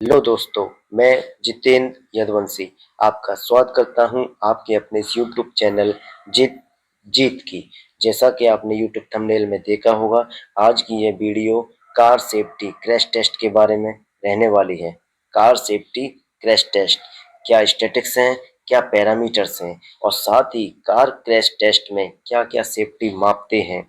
Hello दोस्तों, मैं जितेंद्र यदुवंशी आपका स्वागत करता हूं आपके अपने इस यूट्यूब चैनल जीत जीत की। जैसा कि आपने यूट्यूब थंबनेल में देखा होगा, आज की यह video car safety crash test के बारे में रहने वाली है। कार सेफ्टी क्रैश टेस्ट क्या स्टैटिक्स हैं, क्या पैरामीटर्स हैं और साथ ही कार क्रैश टेस्ट में क्या क्या सेफ्टी मापते हैं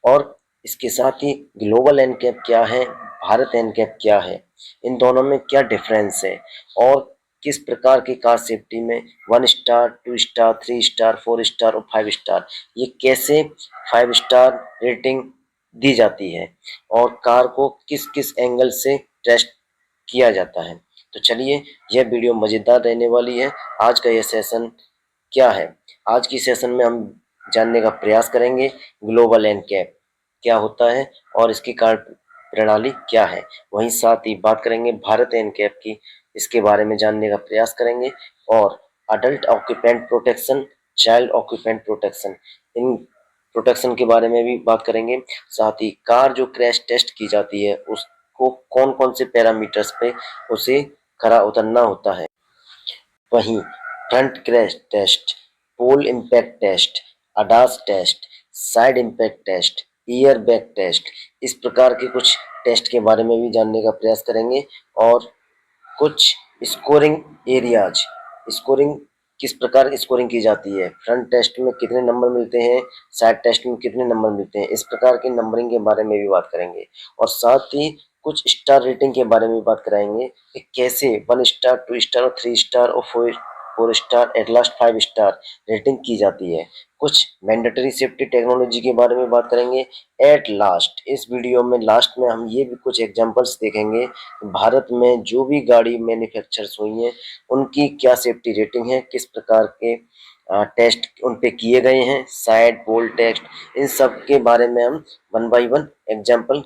और इसके साथ ही ग्लोबल एनकैप क्या है, भारत एनकैप क्या है, इन दोनों में क्या डिफरेंस है और किस प्रकार की कार सेफ्टी में 1 स्टार, 2 स्टार, 3 स्टार, 4 स्टार और 5 स्टार, ये कैसे 5 स्टार रेटिंग दी जाती है और कार को किस किस एंगल से टेस्ट किया जाता है। तो चलिए, यह वीडियो मज़ेदार रहने वाली है। आज का यह सेशन क्या है, आज की सेशन में हम जानने का प्रयास करेंगे ग्लोबल एनकैप क्या होता है और इसकी कार्य प्रणाली क्या है। वहीं साथ ही बात करेंगे भारत एनकैप की, इसके बारे में जानने का प्रयास करेंगे और adult occupant protection, child occupant protection, इन प्रोटेक्शन के बारे में भी बात करेंगे। साथ ही कार जो क्रैश टेस्ट की जाती है उसको कौन कौन से पैरामीटर्स पे उसे खरा उतरना होता है। वहीं front crash test, pole impact test, ADAS test, side impact test, air bag test, इस प्रकार के कुछ टेस्ट के बारे में भी जानने का प्रयास करेंगे और कुछ स्कोरिंग एरियाज, स्कोरिंग किस प्रकार स्कोरिंग की जाती है, फ्रंट टेस्ट में कितने नंबर मिलते हैं, साइड टेस्ट में कितने नंबर मिलते हैं, इस प्रकार की नंबरिंग के बारे में भी बात करेंगे और साथ ही कुछ स्टार रेटिंग के बारे में भी बात कराएंगे कि कैसे 1 स्टार, 2 स्टार और 3 स्टार और 4 star at last 5 star rating की जाती है। कुछ मैंडेटरी सेफ्टी टेक्नोलॉजी के बारे में बात करेंगे एट लास्ट। इस वीडियो में लास्ट में हम ये भी कुछ एग्जांपल्स देखेंगे, भारत में जो भी गाड़ी मैन्युफैक्चर्स हुई हैं उनकी क्या सेफ्टी रेटिंग है, किस प्रकार के टेस्ट उन पे किए गए हैं, साइड पोल टेस्ट, इन सब के बारे में हम 1 बाय 1 एग्जाम्पल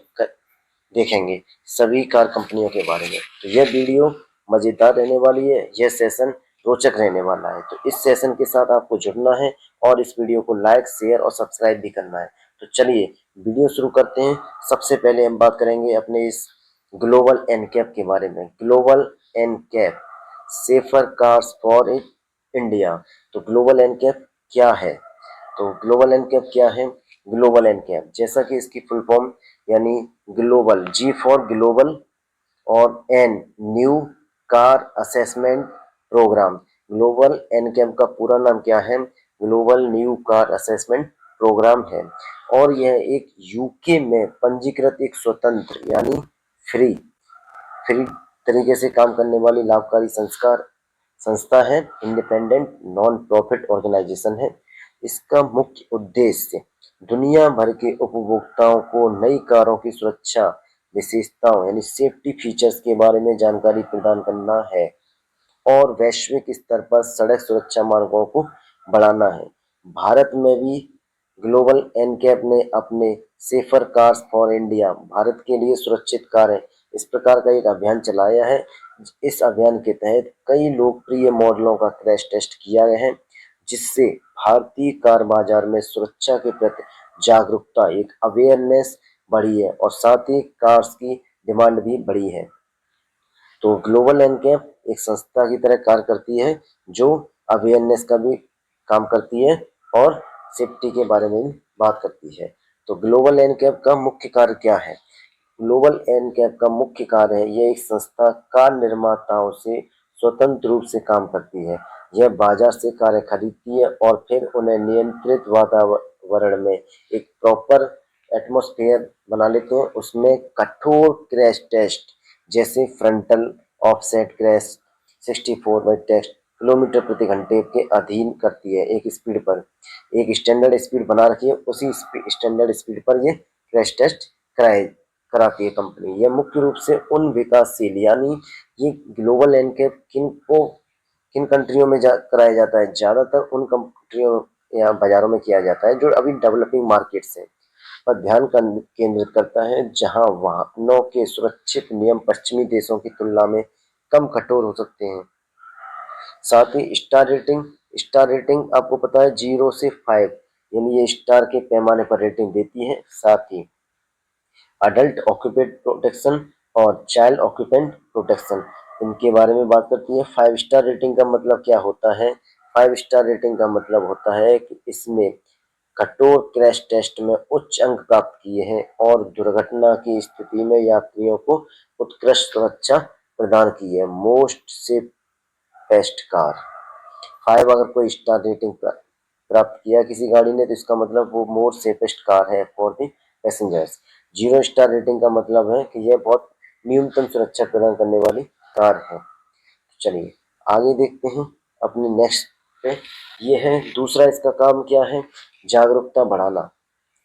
देखेंगे सभी कार कंपनियों के बारे में। तो यह वीडियो मज़ेदार रहने वाली है, यह सेशन रोचक रहने वाला है। तो इस सेशन के साथ आपको जुड़ना है और इस वीडियो को लाइक, शेयर और सब्सक्राइब भी करना है। तो चलिए वीडियो शुरू करते हैं। सबसे पहले हम बात करेंगे अपने इस ग्लोबल एनकैप के बारे में। Global NCAP, safer cars for India. तो ग्लोबल एनकैप क्या है? तो ग्लोबल एनकैप क्या है? ग्लोबल एनकैप जैसा कि इसकी फुल फॉर्म यानी ग्लोबल, जी फॉर ग्लोबल और N new car assessment programme. Global NCAP का पूरा नाम क्या है? Global new car assessment programme है और यह एक यूके में पंजीकृत एक स्वतंत्र यानी फ्री फ्री तरीके से काम करने वाली लाभकारी संस्था है, इंडिपेंडेंट नॉन प्रॉफिट ऑर्गेनाइजेशन है। इसका मुख्य उद्देश्य दुनिया भर के उपभोक्ताओं को नई कारों की सुरक्षा विशेषताओं यानी सेफ्टी फीचर्स के बारे में जानकारी प्रदान करना है और वैश्विक स्तर पर सड़क सुरक्षा मार्गों को बढ़ाना है। भारत में भी ग्लोबल एनकैप ने अपने safer cars for India, Bharat के लिए सुरक्षित कारें, इस प्रकार का एक अभियान चलाया है। इस अभियान के तहत कई लोकप्रिय मॉडलों का क्रैश टेस्ट किया गया है, जिससे भारतीय कार बाजार में सुरक्षा के प्रति जागरूकता, एक अवेयरनेस बढ़ी है और साथ ही कार्स की डिमांड भी बढ़ी है। तो ग्लोबल एनकैप एक संस्था की तरह कार्य करती है जो अवेयरनेस का भी काम करती है और सेफ्टी के बारे में भी बात करती है। तो ग्लोबल एनकैप का मुख्य कार्य क्या है? ग्लोबल एनकैप का मुख्य कार्य है, यह एक संस्था कार निर्माताओं से स्वतंत्र रूप से काम करती है। यह बाजार से कारें खरीदती है और फिर उन्हें नियंत्रित वातावरण में एक प्रॉपर एटमॉस्फेयर बना लेते हैं। उसमें कठोर क्रैश टेस्ट जैसे frontal offset crash 64 by test kilometre प्रति घंटे के अधीन करती है। एक स्पीड पर एक स्टैंडर्ड स्पीड बना रखी है, उसी स्टैंडर्ड स्पीड पर ये क्रैश टेस्ट कराए कराती है कंपनी। यह मुख्य रूप से उन विकासशील यानी ये ग्लोबल एनकैप किन कंट्रियों में कराया जाता है? ज़्यादातर उन कंट्रियों या बाजारों में किया जाता है जो अभी डेवलपिंग मार्केट्स हैं, पर ध्यान केंद्रित करता है जहां वाहनों के सुरक्षित नियम पश्चिमी देशों की तुलना में कम कठोर हो सकते हैं। साथ ही स्टार रेटिंग आपको पता है 0 से 5 यानी ये स्टार के पैमाने पर रेटिंग देती है। साथ ही अडल्ट ऑक्यूपेंट प्रोटेक्शन और चाइल्ड ऑक्यूपेंट प्रोटेक्शन, इनके बारे में बात करती है। 5 स्टार रेटिंग का मतलब क्या होता है? 5 स्टार रेटिंग का मतलब होता है कि इसने कठोर क्रैश टेस्ट में उच्च अंक प्राप्त किए हैं और दुर्घटना की स्थिति में यात्रियों को उत्कृष्ट सुरक्षा प्रदान की है। Most safest car. 5 अगर कोई स्टार रेटिंग प्राप्त किया किसी गाड़ी ने तो इसका मतलब वो मोर सेफेस्ट कार है for the passengers. 0 star rating का मतलब है कि यह बहुत न्यूनतम सुरक्षा प्रदान करने वाली कार है। चलिए आगे देखते हैं अपने नेक्स्ट पे। ये है दूसरा, इसका काम क्या है? जागरूकता बढ़ाना,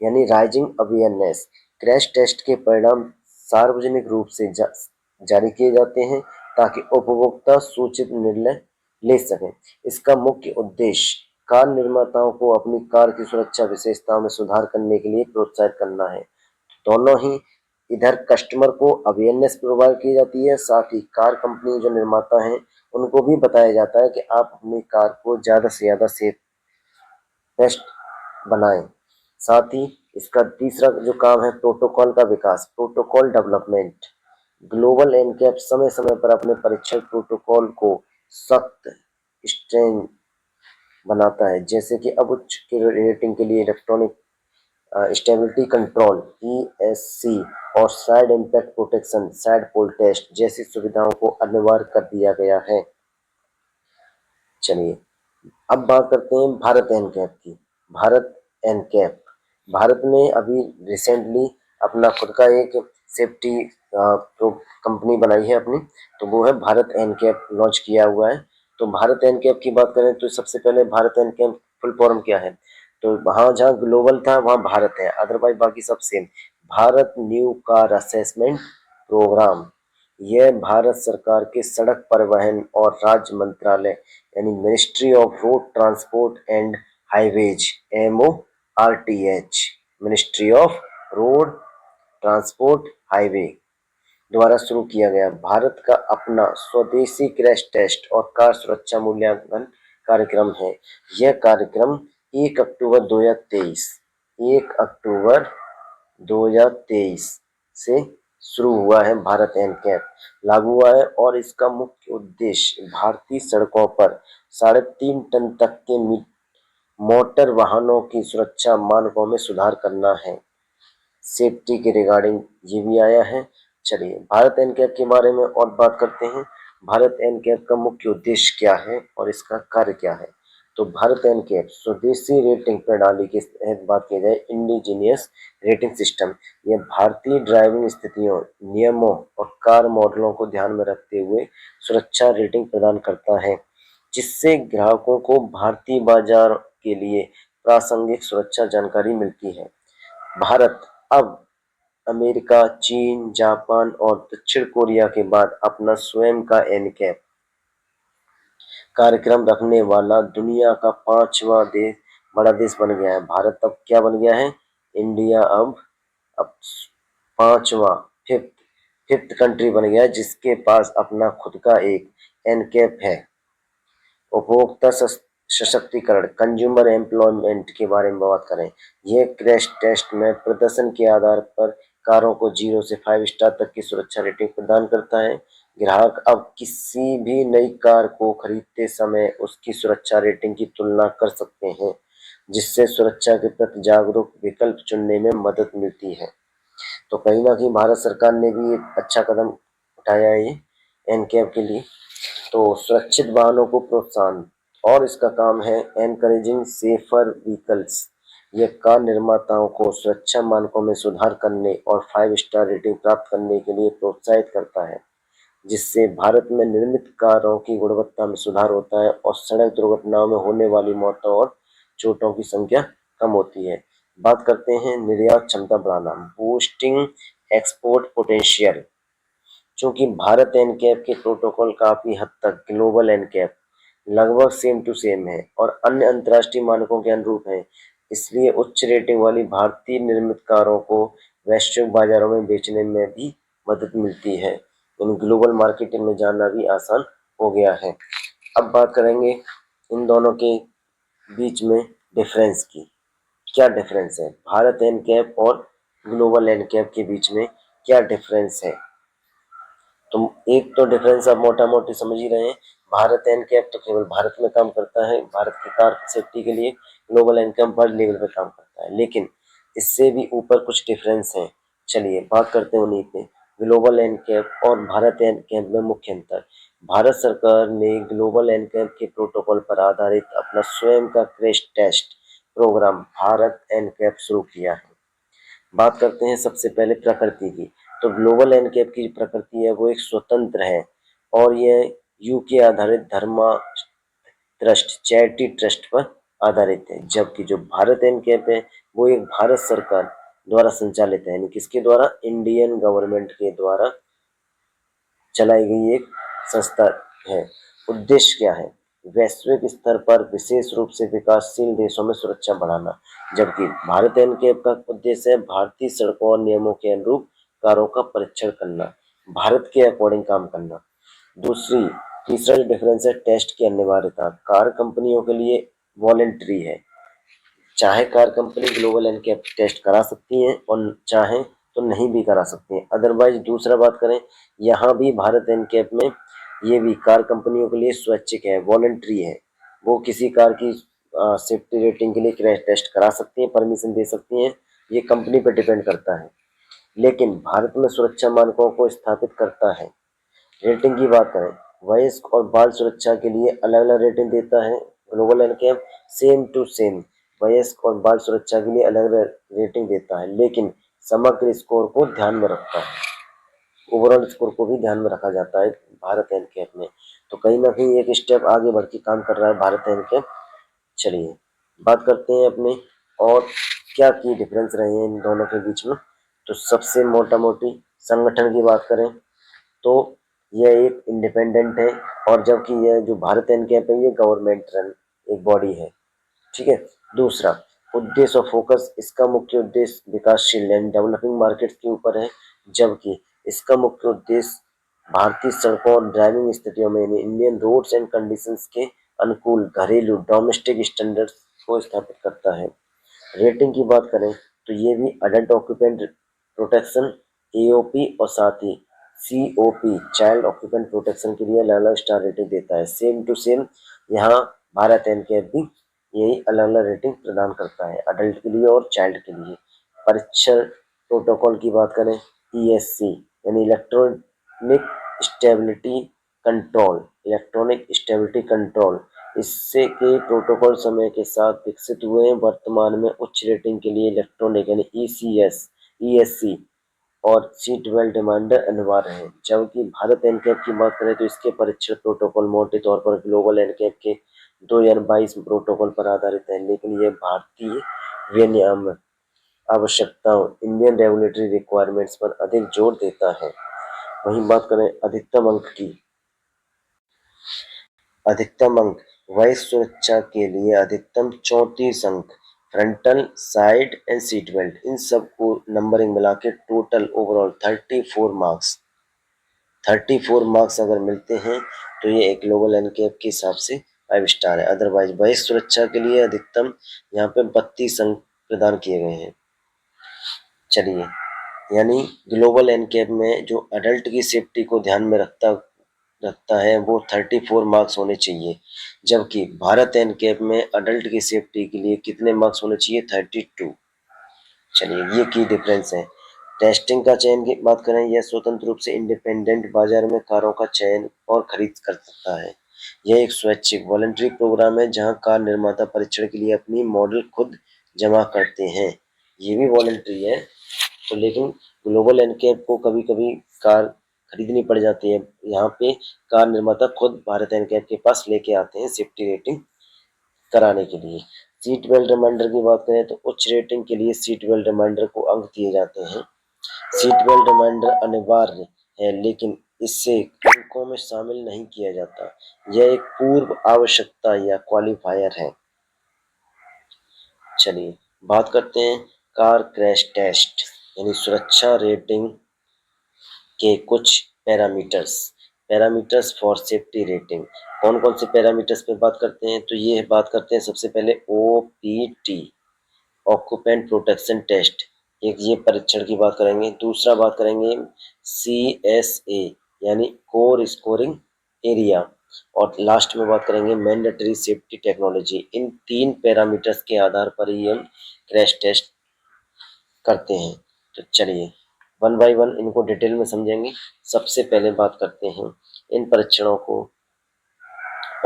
यानी राइजिंग अवेयरनेस। क्रैश टेस्ट के परिणाम सार्वजनिक रूप से जारी किए जाते हैं ताकि उपभोक्ता सूचित निर्णय ले सकें। इसका मुख्य उद्देश्य कार निर्माताओं को अपनी कार की सुरक्षा विशेषताओं में सुधार करने के लिए प्रोत्साहित करना है। दोनों ही, इधर कस्टमर को अवेयरनेस प्रोवाइड की जाती है, साथ ही कार कंपनी जो निर्माता हैं उनको भी बताया जाता है कि आप अपनी कार को ज़्यादा से ज़्यादा सेफ बेस्ट बनाएं। साथ ही इसका तीसरा जो काम है प्रोटोकॉल का विकास, प्रोटोकॉल डेवलपमेंट। ग्लोबल एनकैप समय समय पर अपने परीक्षण प्रोटोकॉल को सख्त स्ट्रेंथ बनाता है, जैसे कि अब उच्च रेटिंग के लिए इलेक्ट्रॉनिक स्टेबिलिटी कंट्रोल ESC और साइड इम्पैक्ट प्रोटेक्शन साइड पोल टेस्ट जैसी सुविधाओं को अनिवार्य कर दिया गया है। चलिए अब बात करते हैं भारत एनकैप की। भारत एनकैप, भारत ने अभी रिसेंटली अपना खुद का एक सेफ्टी कंपनी बनाई है अपनी, तो वो है भारत एनकैप लॉन्च किया हुआ है। तो भारत एनकैप की बात करें तो सबसे पहले भारत एनकैप फुल फॉर्म क्या है? तो वहाँ जहाँ ग्लोबल था वहाँ भारत है, अदरवाइज बाकी सब same. Bharat new car assessment programme, यह भारत सरकार के सड़क परिवहन और राज्य मंत्रालय यानी ministry of road transport and highways MORTH, ministry of road transport highway द्वारा शुरू किया गया भारत का अपना स्वदेशी क्रैश टेस्ट और कार सुरक्षा मूल्यांकन कार्यक्रम है। यह कार्यक्रम 1 अक्टूबर 2023 1 अक्टूबर 2023 से शुरू हुआ है। भारत एनकैप लागू हुआ है और इसका मुख्य उद्देश्य भारतीय सड़कों पर 3.5 टन तक के मोटर वाहनों की सुरक्षा मानकों में सुधार करना है। सेफ्टी के रिगार्डिंग ये भी आया है। चलिए भारत एनकैप के बारे में और बात करते हैं। भारत एनकैप का मुख्य उद्देश्य क्या है और इसका कार्य क्या है? तो भारत एनकैप स्वदेशी रेटिंग प्रणाली के तहत बात की जाए, इंडिजीनियस रेटिंग सिस्टम, यह भारतीय ड्राइविंग स्थितियों, नियमों और कार मॉडलों को ध्यान में रखते हुए सुरक्षा रेटिंग प्रदान करता है, जिससे ग्राहकों को भारतीय बाजार के लिए प्रासंगिक सुरक्षा जानकारी मिलती है। भारत अब अमेरिका, चीन, जापान और दक्षिण कोरिया के बाद अपना स्वयं का एनकैप कार्यक्रम रखने वाला दुनिया का 5वां बड़ा देश बन गया है। भारत अब क्या बन गया है? इंडिया अब 5वां फिफ्थ कंट्री बन गया है जिसके पास अपना खुद का एक एनकैप है। उपभोक्ता सशक्तिकरण, कंज्यूमर एम्प्लॉयमेंट के बारे में बात करें, यह क्रैश टेस्ट में प्रदर्शन के आधार पर कारों को 0 से 5 स्टार तक की सुरक्षा रेटिंग प्रदान करता है। ग्राहक अब किसी भी नई कार को खरीदते समय उसकी सुरक्षा रेटिंग की तुलना कर सकते हैं, जिससे सुरक्षा के प्रति जागरूक विकल्प चुनने में मदद मिलती है। तो कहीं ना कहीं भारत सरकार ने भी एक अच्छा कदम उठाया है ये एनकैप के लिए। तो सुरक्षित वाहनों को प्रोत्साहन, और इसका काम है एनकरेजिंग सेफर व्हीकल्स। यह कार निर्माताओं को सुरक्षा मानकों में सुधार करने और 5 स्टार रेटिंग प्राप्त करने के लिए प्रोत्साहित करता है, जिससे भारत में निर्मित कारों की गुणवत्ता में सुधार होता है और सड़क दुर्घटनाओं में होने वाली मौतों और चोटों की संख्या कम होती है। बात करते हैं निर्यात क्षमता बढ़ाना, बूस्टिंग एक्सपोर्ट पोटेंशियल। चूंकि भारत एनकैप के प्रोटोकॉल काफी हद तक ग्लोबल एनकैप लगभग सेम टू सेम है और अन्य अंतर्राष्ट्रीय मानकों के अनुरूप है, इसलिए उच्च रेटिंग वाली भारतीय निर्मित कारों को वैश्विक बाजारों में बेचने में भी मदद मिलती है। इन ग्लोबल मार्केटिंग में जाना भी आसान हो गया है। अब बात करेंगे इन दोनों के बीच में डिफरेंस की। क्या डिफरेंस है भारत एनकैप और ग्लोबल एनकैप के बीच में? क्या डिफरेंस है? तो एक तो डिफरेंस आप मोटा मोटी समझ ही रहे हैं। भारत एनकैप तो केवल भारत में काम करता है, भारत की कार सेफ्टी के लिए। ग्लोबल एनकैप वर्ल्ड लेवल पे काम करता है, लेकिन इससे भी ऊपर कुछ डिफरेंस हैं। चलिए बात करते हैं उन्हीं पे। ग्लोबल एनकैप और भारत एनकैप में मुख्य अंतर। भारत सरकार ने ग्लोबल एनकैप के प्रोटोकॉल पर आधारित अपना स्वयं का crash test programme Bharat NCAP शुरू किया है। बात करते हैं सबसे पहले प्रकृति की। तो ग्लोबल एनकैप की प्रकृति है वो एक स्वतंत्र है, और यह यूके आधारित धर्मा ट्रस्ट चैरिटी ट्रस्ट पर आधारित है। जबकि जो भारत एनकैप है वो एक भारत सरकार द्वारा संचालित है, यानी किसके द्वारा, इंडियन गवर्नमेंट के द्वारा चलाई गई एक संस्था है। उद्देश्य क्या है, वैश्विक स्तर पर विशेष रूप से विकासशील देशों में सुरक्षा बढ़ाना। जबकि भारत एनकैप का उद्देश्य है भारतीय सड़कों और नियमों के अनुरूप कारों का परीक्षण करना, भारत के अकॉर्डिंग काम करना। दूसरी तीसरा जो डिफरेंस है, टेस्ट की अनिवार्यता। कार कंपनियों के लिए वॉलेंट्री है, चाहे car company global NCAP test करा सकती हैं और चाहे तो नहीं भी करा सकती हैं। अदरवाइज दूसरा बात करें, यहाँ भी भारत एनकैप में ये भी कार कंपनियों के लिए स्वैच्छिक है, वॉलेंट्री है। वो किसी कार की सेफ्टी रेटिंग के लिए क्रैश टेस्ट करा सकती हैं, परमिशन दे सकती हैं, ये कंपनी पर डिपेंड करता है। लेकिन भारत में सुरक्षा मानकों को स्थापित करता है। रेटिंग की बात करें, वयस्क और बाल सुरक्षा के लिए अलग अलग रेटिंग देता है global NCAP. Same to same वयस्क और बाल सुरक्षा के लिए अलग अलग रेटिंग देता है, लेकिन समग्र स्कोर को ध्यान में रखता है, ओवरऑल स्कोर को भी ध्यान में रखा जाता है भारत एनकैप में। तो कहीं ना कहीं एक स्टेप आगे बढ़ के काम कर रहा है भारत एनकैप। चलिए बात करते हैं अपने और क्या की डिफरेंस रहे हैं इन दोनों के बीच में। तो सबसे मोटा मोटी संगठन की बात करें तो यह एक इंडिपेंडेंट है, और जबकि यह जो भारत एनकैप है ये गवर्नमेंट रन एक बॉडी है। ठीक है। दूसरा उद्देश्य और फोकस, इसका मुख्य उद्देश्य विकासशील एंड डेवलपिंग मार्केट्स के ऊपर है, जबकि इसका मुख्य उद्देश्य भारतीय सड़कों और ड्राइविंग स्थितियों में इंडियन रोड्स एंड कंडीशंस के अनुकूल घरेलू डोमेस्टिक स्टैंडर्ड्स को स्थापित करता है। रेटिंग की बात करें तो ये भी अडल्ट ऑक्यूपेंट प्रोटेक्शन एओपी और साथ ही सीओपी चाइल्ड ऑक्यूपेंट प्रोटेक्शन के लिए अलग अलग स्टार रेटिंग देता है। सेम टू सेम यहाँ भारत एनकैप भी यही अलग अलग रेटिंग प्रदान करता है, अडल्ट के लिए और चाइल्ड के लिए। परीक्षण प्रोटोकॉल की बात करें, ईएससी यानी इलेक्ट्रॉनिक स्टेबिलिटी कंट्रोल, इससे के प्रोटोकॉल समय के साथ विकसित हुए हैं। वर्तमान में उच्च रेटिंग के लिए इलेक्ट्रॉनिक यानी ईसीएस, ईएससी और सीट बेल्ट रिमाइंडर अनिवार्य है। जबकि भारत एनकैप की बात करें तो इसके परीक्षण प्रोटोकॉल मोटे तौर पर ग्लोबल एनकैप के 2022 प्रोटोकॉल पर आधारित है, लेकिन यह भारतीय विनियामक आवश्यकताओं इंडियन रेगुलेटरी रिक्वायरमेंट्स पर अधिक जोर देता है। वहीं बात करें अधिकतम अंक की, अधिकतम अंक वयस्क सुरक्षा के लिए अधिकतम 34 अंक, frontal side and seat belt, इन सब को नंबरिंग मिला के टोटल ओवरऑल 34 मार्क्स अगर मिलते हैं तो ये एक ग्लोबल एनकैप के हिसाब से 5 स्टार है। अदरवाइज वयस्क सुरक्षा के लिए अधिकतम यहाँ पे 32 अंक प्रदान किए गए हैं। चलिए, यानी ग्लोबल एनकैप में जो अडल्ट की सेफ्टी को ध्यान में रखता है वो 34 मार्क्स होने चाहिए, जबकि भारत एनकैप में अडल्ट की सेफ्टी के लिए कितने मार्क्स होने चाहिए, 32। चलिए ये की डिफरेंस है। टेस्टिंग का चयन की बात करें, यह स्वतंत्र रूप से इंडिपेंडेंट बाजार में कारों का चयन और खरीद कर सकता है। यह एक स्वैच्छिक वॉलंटरी प्रोग्राम है जहां कार निर्माता परीक्षण के लिए अपनी मॉडल खुद जमा करते हैं। ये भी वॉलंटरी है, तो लेकिन ग्लोबल एनकैप को कभी कभी कार खरीदनी पड़ जाती है। यहाँ पे कार निर्माता खुद भारत एनकैप के पास लेके आते हैं सेफ्टी रेटिंग कराने के लिए। सीट बेल्ट रिमाइंडर की बात करें तो उच्च रेटिंग के लिए सीट बेल्ट रिमाइंडर को अंक दिए जाते हैं। सीट बेल्ट रिमाइंडर अनिवार्य है, लेकिन इसे अंकों में शामिल नहीं किया जाता। यह एक पूर्व आवश्यकता या क्वालिफायर है। चलिए बात करते हैं कार क्रैश टेस्ट यानी सुरक्षा रेटिंग के कुछ parameters. Parameters for safety rating, कौन कौन से पैरामीटर्स पे बात करते हैं, तो ये बात करते हैं सबसे पहले ओपीटी ऑक्यूपेंट प्रोटेक्शन टेस्ट, एक ये परीक्षण की बात करेंगे। दूसरा बात करेंगे सीएसए यानी कोर स्कोरिंग एरिया, और लास्ट में बात करेंगे मैंडेटरी सेफ्टी टेक्नोलॉजी। इन 3 पैरामीटर्स के आधार पर ही हम क्रैश टेस्ट करते हैं। तो चलिए वन बाय वन इनको डिटेल में समझेंगे। सबसे पहले बात करते हैं इन परीक्षणों को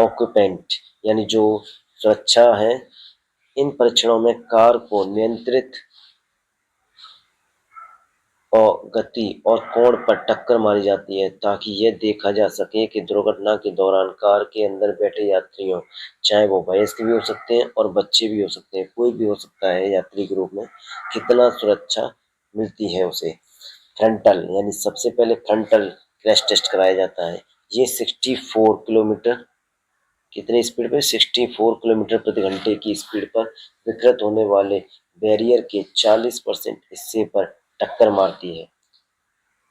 ऑक्यूपेंट यानी जो सुरक्षा है। इन परीक्षणों में कार को नियंत्रित और गति और कोण पर टक्कर मारी जाती है ताकि यह देखा जा सके कि दुर्घटना के दौरान कार के अंदर बैठे यात्रियों, चाहे वो वयस्क भी हो सकते हैं और बच्चे भी हो सकते हैं, कोई भी हो सकता है यात्री के रूप में, कितना सुरक्षा मिलती है उसे। फ्रंटल यानी सबसे पहले फ्रंटल क्रैश टेस्ट कराया जाता है। ये 64 किलोमीटर कितनी स्पीड पे 64 किलोमीटर प्रति घंटे की स्पीड पर विकृत होने वाले बैरियर के 40% हिस्से पर टक्कर मारती है।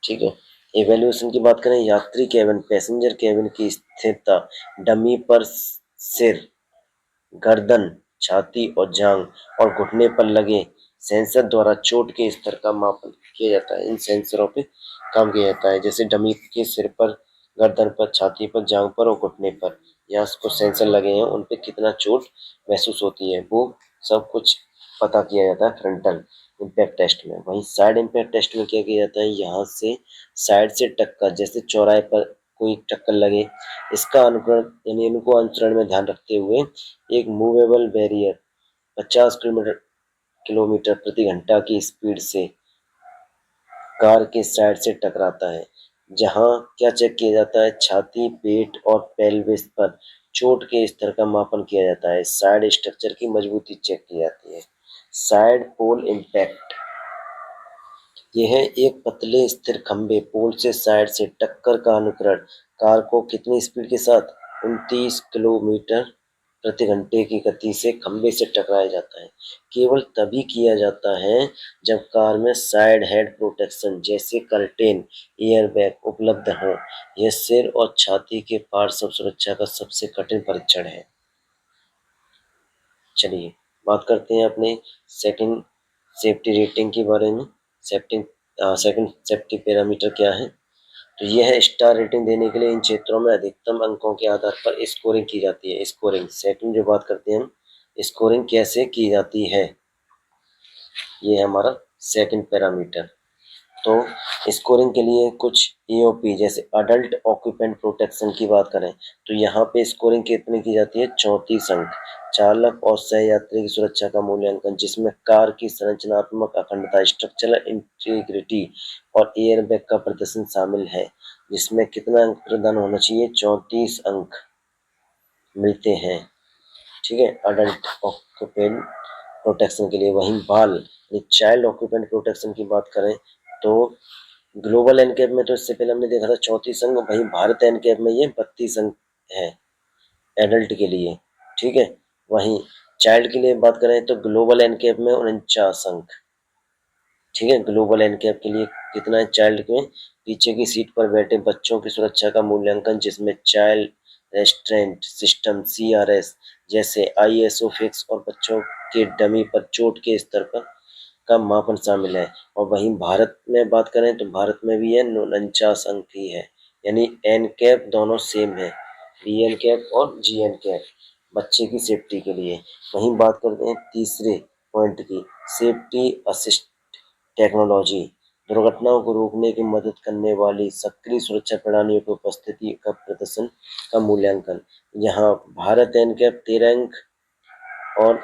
ठीक है। इवैल्यूएशन की बात करें, यात्री केबिन पैसेंजर केबिन की स्थिरता, डमी पर सिर, गर्दन, छाती और जांघ और घुटने पर लगे सेंसर द्वारा चोट के स्तर का मापन किया जाता है। इन सेंसरों पे काम किया जाता है, जैसे डमी के सिर पर, गर्दन पर, छाती पर, जांघ पर और घुटने पर यहाँ कुछ सेंसर लगे हैं, उन पे कितना चोट महसूस होती है वो सब कुछ पता किया जाता है फ्रंटल इम्पैक्ट टेस्ट में। वहीं साइड इम्पैक्ट टेस्ट में क्या किया जाता है, यहाँ से साइड से टक्कर, जैसे चौराहे पर कोई टक्कर लगे, इसका अनुकरण यानी इनको अनुसरण में ध्यान रखते हुए एक मूवेबल बैरियर 50 किलोमीटर किलोमीटर प्रति घंटा की स्पीड से कार के साइड से टकराता है। जहां क्या चेक किया जाता है, छाती, पेट और पेल्विस पर चोट के स्तर का मापन किया जाता है। साइड स्ट्रक्चर की मजबूती चेक की जाती है। साइड पोल इम्पैक्ट, यह एक पतले स्थिर खंभे पोल से साइड से टक्कर का अनुकरण कार को कितनी स्पीड के साथ 29 किलोमीटर प्रति घंटे की गति से खंभे से टकराया जाता है। केवल तभी किया जाता है जब कार में साइड हेड प्रोटेक्शन जैसे कर्टेन, एयरबैग उपलब्ध हो। यह सिर और छाती के पार्श्व सुरक्षा का सबसे कठिन परीक्षण है। चलिए बात करते हैं अपने सेकंड सेफ्टी रेटिंग के बारे में। सेफ्टी सेकंड सेफ्टी पैरामीटर क्या है, तो यह है स्टार रेटिंग देने के लिए इन क्षेत्रों में अधिकतम अंकों के आधार पर स्कोरिंग की जाती है। स्कोरिंग सेकंड जो बात करते हैं हम, स्कोरिंग कैसे की जाती है, ये है हमारा सेकंड पैरामीटर। तो स्कोरिंग के लिए कुछ एओपी जैसे अडल्ट ऑक्यूपेंट प्रोटेक्शन की बात करें तो यहाँ पे स्कोरिंग कितनी की जाती है, 34 अंक। चालक और सहयात्री की सुरक्षा का मूल्यांकन, जिसमें कार की संरचनात्मक अखंडता, स्ट्रक्चरल इंटीग्रिटी और एयरबैग का प्रदर्शन शामिल है, जिसमें कितना अंक प्रदान होना चाहिए, 34 अंक मिलते हैं। ठीक है, अडल्ट ऑक्यूपेंट प्रोटेक्शन के लिए। वहीं बाल चाइल्ड ऑक्यूपेंट प्रोटेक्शन की बात करें तो ग्लोबल एनकैप में तो इससे पहले हमने देखा था 34 अंक, वहीं भारत एनकैप में ये 32 अंक है एडल्ट के लिए। ठीक है, वहीं चाइल्ड के लिए बात करें तो ग्लोबल एनकैप में 49 अंक। ठीक है, ग्लोबल एनकैप के लिए कितना है, चाइल्ड के पीछे की सीट पर बैठे बच्चों की सुरक्षा का मूल्यांकन, जिसमें चाइल्ड रेस्ट्रेंट सिस्टम सीआरएस जैसे आईएसओ फिक्स और बच्चों के डमी पर चोट के स्तर पर का मापन शामिल है। और वहीं भारत में बात करें तो भारत में भी है 49 अंक ही है, यानी एन कैप दोनों सेम है, बी एन कैप और जी एन कैप बच्चे की सेफ्टी के लिए। वहीं बात करते हैं तीसरे पॉइंट की, सेफ्टी असिस्ट टेक्नोलॉजी, दुर्घटनाओं को रोकने की मदद करने वाली सक्रिय सुरक्षा प्रणालियों की उपस्थिति का प्रदर्शन का मूल्यांकन। यहाँ भारत एन कैप 13 अंक और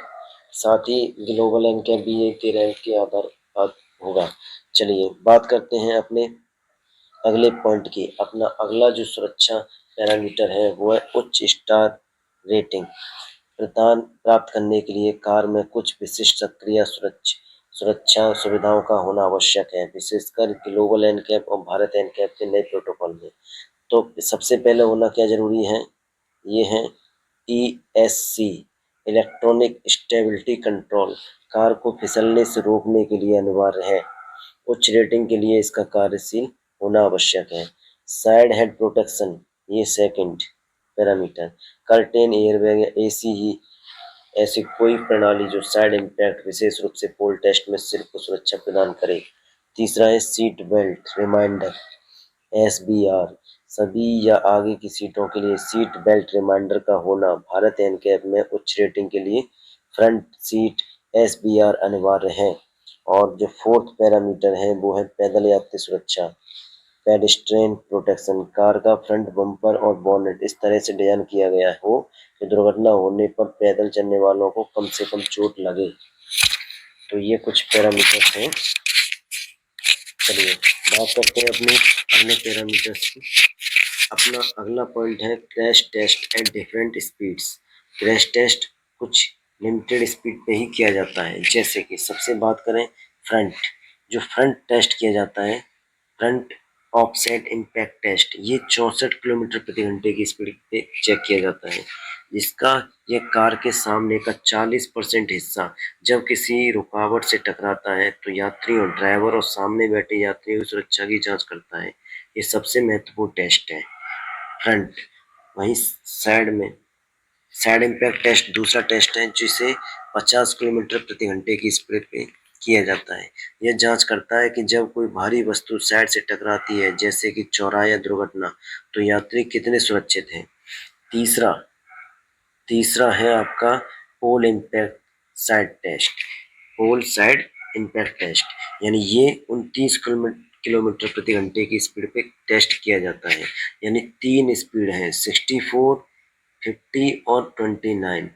साथ ही ग्लोबल एनकैप भी एक 13 अंक के आधार पर होगा। चलिए बात करते हैं अपने अगले पॉइंट की। अपना अगला जो सुरक्षा पैरामीटर है वो है उच्च स्टार रेटिंग प्रदान प्राप्त करने के लिए कार में कुछ विशिष्ट सक्रिय सुरक्षा सुविधाओं का होना आवश्यक है, विशेषकर ग्लोबल एनकैप और भारत एनकैप के नए प्रोटोकॉल में। तो सबसे पहले होना क्या जरूरी है, ये है ESC electronic stability control, car को फिसलने से रोकने के लिए अनिवार्य है। उच्च रेटिंग के लिए इसका कार्यशील होना आवश्यक है। साइड हेड प्रोटेक्शन, ये सेकंड पैरामीटर। कर्टेन, एयरबैग या एसी ही ऐसी कोई प्रणाली जो साइड इम्पैक्ट विशेष रूप से पोल टेस्ट में सिर को सुरक्षा प्रदान करे। तीसरा है सीट बेल्ट रिमाइंडर SBR, सभी या आगे की सीटों के लिए सीट बेल्ट रिमाइंडर का होना। भारत एनकैब में उच्च रेटिंग के लिए फ्रंट सीट एसबीआर अनिवार्य है। और जो फोर्थ पैरामीटर है वो है पैदल यात्री सुरक्षा, पेडेस्ट्रियन प्रोटेक्शन। कार का फ्रंट बम्पर और बोनेट इस तरह से डिजाइन किया गया हो कि दुर्घटना होने पर पैदल चलने वालों को कम से कम चोट लगे। तो ये कुछ पैरामीटर्स हैं। चलिए बात करते हैं अपने अगले पैरामीटर्स की। अपना अगला पॉइंट है crash test at different speeds. Crash test कुछ लिमिटेड स्पीड पे ही किया जाता है। जैसे कि सबसे बात करें फ्रंट, जो फ्रंट टेस्ट किया जाता है, फ्रंट ऑफसेट इम्पैक्ट टेस्ट, ये 64 किलोमीटर प्रति घंटे की स्पीड पे चेक किया जाता है। जिसका ये कार के सामने का 40% हिस्सा जब किसी रुकावट से टकराता है तो यात्रियों, ड्राइवर और सामने बैठे यात्रियों की सुरक्षा की जांच करता है। ये सबसे महत्वपूर्ण टेस्ट है फ्रंट। वहीं साइड इम्पैक्ट टेस्ट दूसरा टेस्ट है जिसे 50 किलोमीटर प्रति घंटे की स्पीड पे किया जाता है। यह जांच करता है कि जब कोई भारी वस्तु साइड से टकराती है, जैसे कि चौराहा या दुर्घटना, तो यात्री कितने सुरक्षित हैं। तीसरा तीसरा है आपका pole impact side test. Pole side impact test यानी ये 29 किलोमीटर प्रति घंटे की स्पीड पे टेस्ट किया जाता है। यानी तीन स्पीड है, 64, 50 और 29।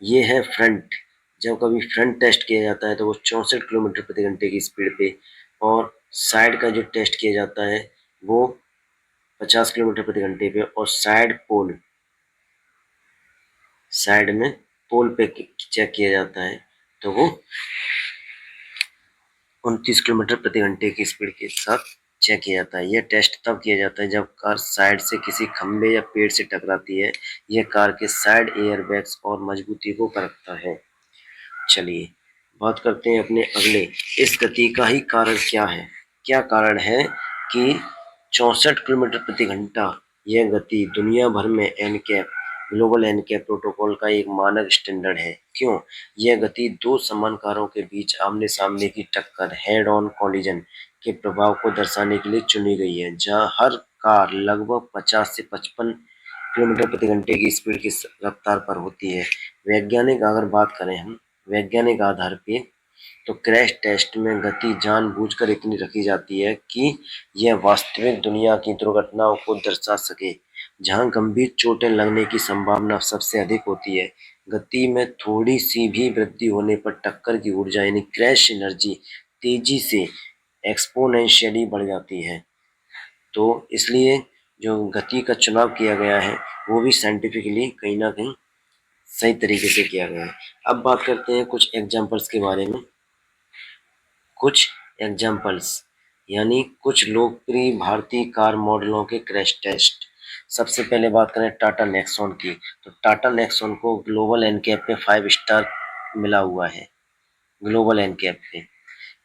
ये है फ्रंट। जब कभी फ्रंट टेस्ट किया जाता है तो वो 64 किलोमीटर प्रति घंटे की स्पीड पे, और साइड का जो टेस्ट किया जाता है वो 50 किलोमीटर प्रति घंटे पे, और साइड में पोल पे चेक किया जाता है तो वो 29 किलोमीटर प्रति घंटे की स्पीड के साथ चेक किया जाता है। यह टेस्ट तब किया जाता है जब कार साइड से किसी खंबे या पेड़ से टकराती है। यह कार के साइड एयरबैग्स और मजबूती को परखता है। चलिए बात करते हैं अपने अगले, इस गति का ही कारण क्या है। क्या कारण है कि 64 किलोमीटर प्रति घंटा यह गति दुनिया भर में एनकैप, ग्लोबल एनकैप प्रोटोकॉल का एक मानक स्टैंडर्ड है। क्यों? यह गति दो समान कारों के बीच आमने सामने की टक्कर, हेड ऑन कॉलिजन के प्रभाव को दर्शाने के लिए चुनी गई है, जहां हर कार लगभग 50 से 55 किलोमीटर प्रति घंटे की स्पीड की रफ्तार पर होती है। वैज्ञानिक अगर बात करें हम वैज्ञानिक आधार पे, तो क्रैश टेस्ट में गति जानबूझकर इतनी रखी जाती है कि यह वास्तविक दुनिया की दुर्घटनाओं को दर्शा सके, जहां गंभीर चोटें लगने की संभावना सबसे अधिक होती है। गति में थोड़ी सी भी वृद्धि होने पर टक्कर की ऊर्जा यानी क्रैश एनर्जी तेजी से एक्सपोनेंशियली बढ़ जाती है। तो इसलिए जो गति का चुनाव किया गया है वो भी साइंटिफिकली कहीं ना कहीं सही तरीके से किया गया है। अब बात करते हैं कुछ एग्जाम्पल्स के बारे में। कुछ एग्जाम्पल्स यानी कुछ लोकप्रिय भारतीय कार मॉडलों के क्रैश टेस्ट। सबसे पहले बात करें टाटा नेक्सॉन की, तो टाटा नेक्सॉन को ग्लोबल एनकैप पे 5 स्टार मिला हुआ है। ग्लोबल एनकैप पे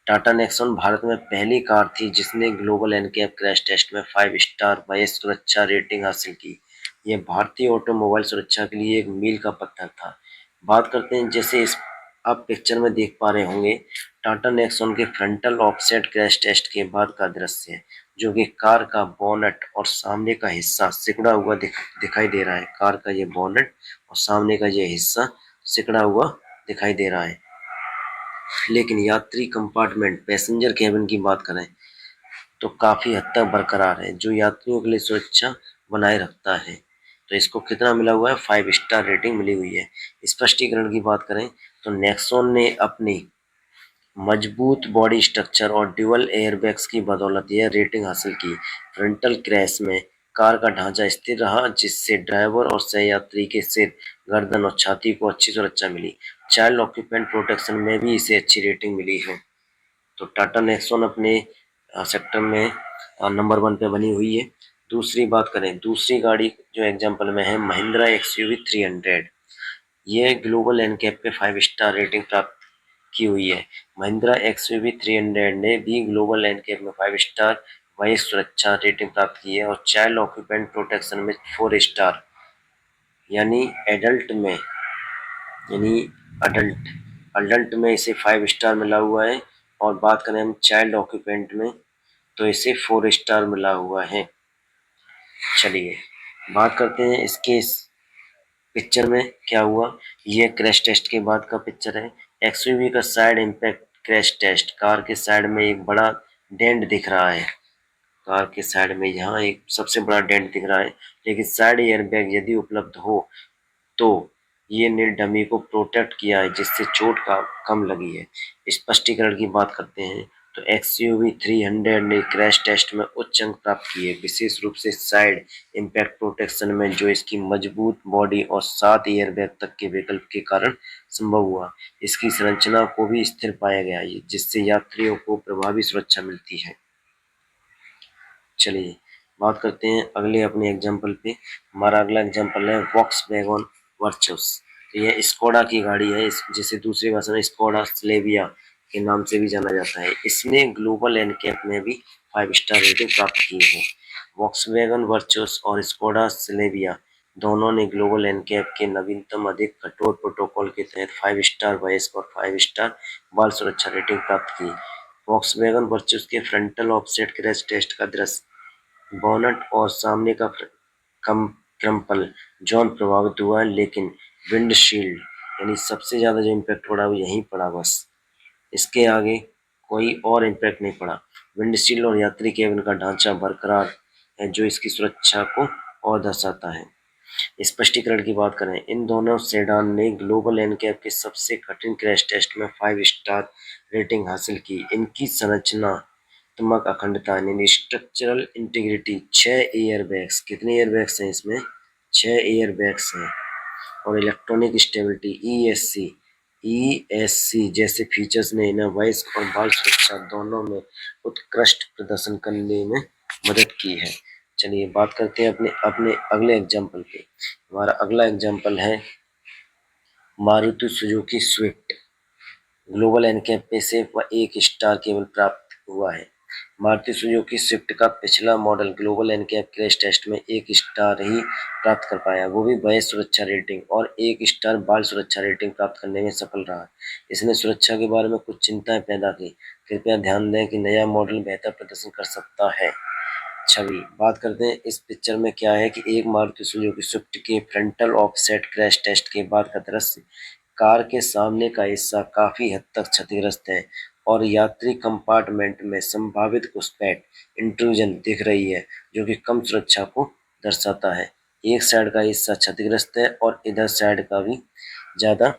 टाटा नेक्सॉन भारत में पहली कार थी जिसने ग्लोबल एनकैप क्रैश टेस्ट में 5 स्टार बाह्य सुरक्षा रेटिंग हासिल की। यह भारतीय ऑटोमोबाइल सुरक्षा के लिए एक मील का पत्थर था। बात करते हैं, जैसे इस आप पिक्चर में देख पा रहे होंगे, टाटा नेक्सॉन के फ्रंटल ऑफसेट क्रैश टेस्ट के बाद का दृश्य है, जो कि कार का बोनट और सामने का हिस्सा सिकुड़ा हुआ दिखाई दे रहा है। कार का ये बोनट और सामने का ये हिस्सा सिकुड़ा हुआ दिखाई दे रहा है। लेकिन यात्री कंपार्टमेंट, पैसेंजर केबिन की बात करें तो काफी हद तक बरकरार है, जो यात्रियों के लिए सुरक्षा बनाए रखता है। तो इसको कितना मिला हुआ है? 5 स्टार रेटिंग मिली हुई है। स्पष्टीकरण की बात करें तो नेक्सॉन ने अपनी मजबूत बॉडी स्ट्रक्चर और ड्यूअल एयरबैग्स की बदौलत यह रेटिंग हासिल की। फ्रंटल क्रैश में कार का ढांचा स्थिर रहा, जिससे ड्राइवर और सहयात्री के सिर, गर्दन और छाती को अच्छी सुरक्षा मिली। चाइल्ड ऑक्यूपेंट प्रोटेक्शन में भी इसे अच्छी रेटिंग मिली है। तो टाटा नेक्सॉन अपने सेक्टर में नंबर 1 पे बनी हुई है। दूसरी बात करें, दूसरी गाड़ी जो एग्जांपल में है महिंद्रा एक्सयूवी 300, ये ग्लोबल एनकैप पे 5 स्टार रेटिंग प्राप्त की हुई है। महिंद्रा एक्सयूवी 300 ने भी ग्लोबल एनकैप में 5 स्टार वही सुरक्षा रेटिंग प्राप्त की है, और चाइल्ड ऑक्यूपेंट प्रोटेक्शन में 4 स्टार यानी एडल्ट में यानी अडल्ट अडल्ट में इसे 5 स्टार मिला हुआ है। और बात करें हम चाइल्ड ऑक्यूपेंट में तो इसे 4 स्टार मिला हुआ है। चलिए बात करते हैं इसके इस पिक्चर में क्या हुआ। ये क्रैश टेस्ट के बाद का पिक्चर है। एक्सयूवी का side impact crash test. Car के साइड में एक बड़ा डेंट दिख रहा है। कार के साइड में यहाँ एक सबसे बड़ा डेंट दिख रहा है, लेकिन साइड एयरबैग यदि उपलब्ध हो तो ये ने डमी को प्रोटेक्ट किया है, जिससे चोट का कम लगी है। स्पष्टीकरण की बात करते हैं तो एक्सयूवी 300 ने क्रैश टेस्ट में उच्च अंक प्राप्त किए, विशेष रूप से साइड इम्पैक्ट प्रोटेक्शन में, जो इसकी मजबूत बॉडी और 7 एयरबैग तक के विकल्प के कारण संभव हुआ। इसकी संरचना को भी स्थिर पाया गया है, जिससे यात्रियों को प्रभावी सुरक्षा मिलती है। चलिए बात करते हैं अगले अपने एग्जाम्पल पे। हमारा अगला एग्जाम्पल है वॉक्सवैगन वर्चस। तो यह स्कोडा की गाड़ी है, जिसे दूसरी भाषा में स्कोडा स्लेविया के नाम से भी जाना जाता है। इसने ग्लोबल एनकैप में भी 5 स्टार रेटिंग प्राप्त की है। वॉक्सवैगन वर्चस और स्कोडा स्लेविया दोनों ने ग्लोबल एनकैप के नवीनतम अधिक कठोर प्रोटोकॉल के तहत 5 स्टार वयस्क और 5 स्टार बाल सुरक्षा रेटिंग प्राप्त की। वॉक्सवैगन वर्चस के फ्रंटल ऑफसेट क्रैश टेस्ट का दृश्य बोनट और सामने का क्रम्पल जोन प्रभावित हुआ है, लेकिन विंडशील्ड यानी सबसे ज्यादा जो इम्पैक्ट पड़ा वो यहीं पड़ा बस। इसके आगे कोई और इम्पैक्ट नहीं पड़ा। विंडशील्ड और यात्री केबिन का ढांचा बरकरार है, जो इसकी सुरक्षा को और दर्शाता है। स्पष्टीकरण की बात करें, इन दोनों सेडान ने ग्लोबल एनकैप के सबसे कठिन क्रैश टेस्ट में 5 स्टार रेटिंग हासिल की। इनकी संरचनात्मक अखंडता यानी स्ट्रक्चरल इंटीग्रिटी, 6 एयरबैग्स, कितने एयरबैग्स हैं इसमें? 6 एयरबैग्स हैं, और इलेक्ट्रॉनिक स्टेबिलिटी ईएससी जैसे फीचर्स ने इन्हें वयस्क और बाल सुरक्षा दोनों में उत्कृष्ट प्रदर्शन करने में मदद की है। चलिए बात करते हैं अपने अपने अगले एग्जाम्पल पे। हमारा अगला एग्जाम्पल है Maruti Suzuki Swift. Global NCAP पे से 1 स्टार केवल प्राप्त हुआ है। मारुति सुजुकी स्विफ्ट का पिछला model global NCAP crash test में 1 स्टार ही प्राप्त कर पाया, वो भी वयस्क सुरक्षा रेटिंग, और 1 स्टार बाल सुरक्षा रेटिंग प्राप्त करने में सफल रहा। इसने सुरक्षा के बारे में कुछ चिंताएं पैदा की। कृपया ध्यान दें कि नया मॉडल बेहतर प्रदर्शन कर सकता है। छवि बात करते हैं इस पिक्चर में क्या है कि एक मारुति सुजुकी स्विफ्ट के फ्रंटल ऑफसेट क्रैश टेस्ट के बाद का दृश्य। कार के सामने का हिस्सा काफी हद तक क्षतिग्रस्त है और यात्री कंपार्टमेंट में संभावित घुसपैठ इंट्रूजन दिख रही है, जो कि कम सुरक्षा को दर्शाता है। एक साइड का हिस्सा क्षतिग्रस्त है और इधर साइड का भी ज्यादा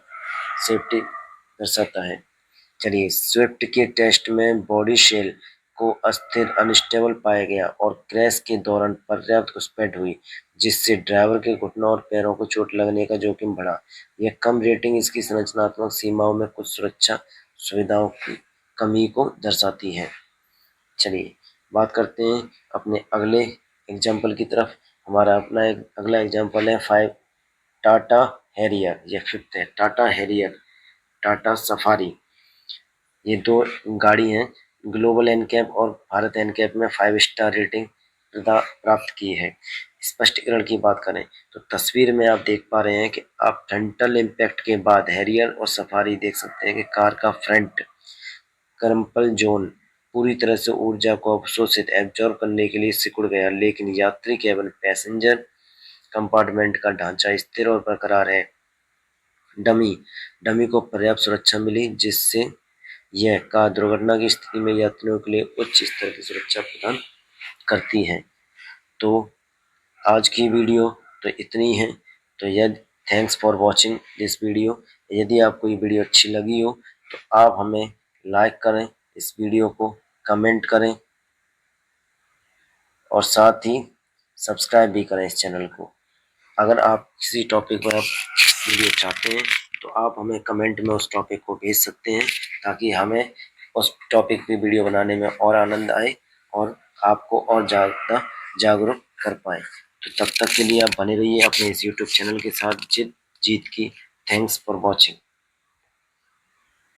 सेफ्टी दर्शाता है। चलिए स्विफ्ट के टेस्ट में बॉडी शेल को अस्थिर अनस्टेबल पाया गया और क्रैश के दौरान पर्याप्त घुसपैठ हुई, जिससे ड्राइवर के घुटनों और पैरों को चोट लगने का जोखिम बढ़ा। यह कम रेटिंग इसकी संरचनात्मक सीमाओं में कुछ सुरक्षा सुविधाओं की कमी को दर्शाती है। चलिए बात करते हैं अपने अगले एग्जाम्पल की तरफ। हमारा अपना एक अगला एग्जाम्पल है 5 टाटा हैरियर। यह 5th है, टाटा हैरियर टाटा सफारी। ये दो गाड़ी हैं। ग्लोबल एनकैप और भारत एनकैप में 5 स्टार रेटिंग प्राप्त की है। स्पष्टीकरण की बात करें तो तस्वीर में आप देख पा रहे हैं कि आप फ्रंटल इम्पैक्ट के बाद हैरियर और सफारी देख सकते हैं कि कार का फ्रंट क्रम्पल जोन पूरी तरह से ऊर्जा को अवशोषित एब्जॉर्ब करने के लिए सिकुड़ गया, लेकिन यात्री केवल पैसेंजर कंपार्टमेंट का ढांचा स्थिर और बरकरार है। डमी डमी को पर्याप्त सुरक्षा मिली, जिससे यह कार दुर्घटना की स्थिति में यात्रियों के लिए उच्च स्तर की सुरक्षा प्रदान करती है। तो आज की वीडियो तो इतनी है। तो यदि thanks for watching this video. यदि आपको ये वीडियो अच्छी लगी हो तो आप हमें लाइक करें, इस वीडियो को कमेंट करें और साथ ही सब्सक्राइब भी करें इस चैनल को। अगर आप किसी टॉपिक पर आप वीडियो चाहते हैं तो आप हमें कमेंट में उस टॉपिक को भेज सकते हैं, ताकि हमें उस टॉपिक पे वीडियो बनाने में और आनंद आए और आपको और ज़्यादा जागरूक कर पाए। तो तब तक के लिए आप बने रहिए अपने इस यूट्यूब चैनल के साथ जिद जीत की। Thanks for watching.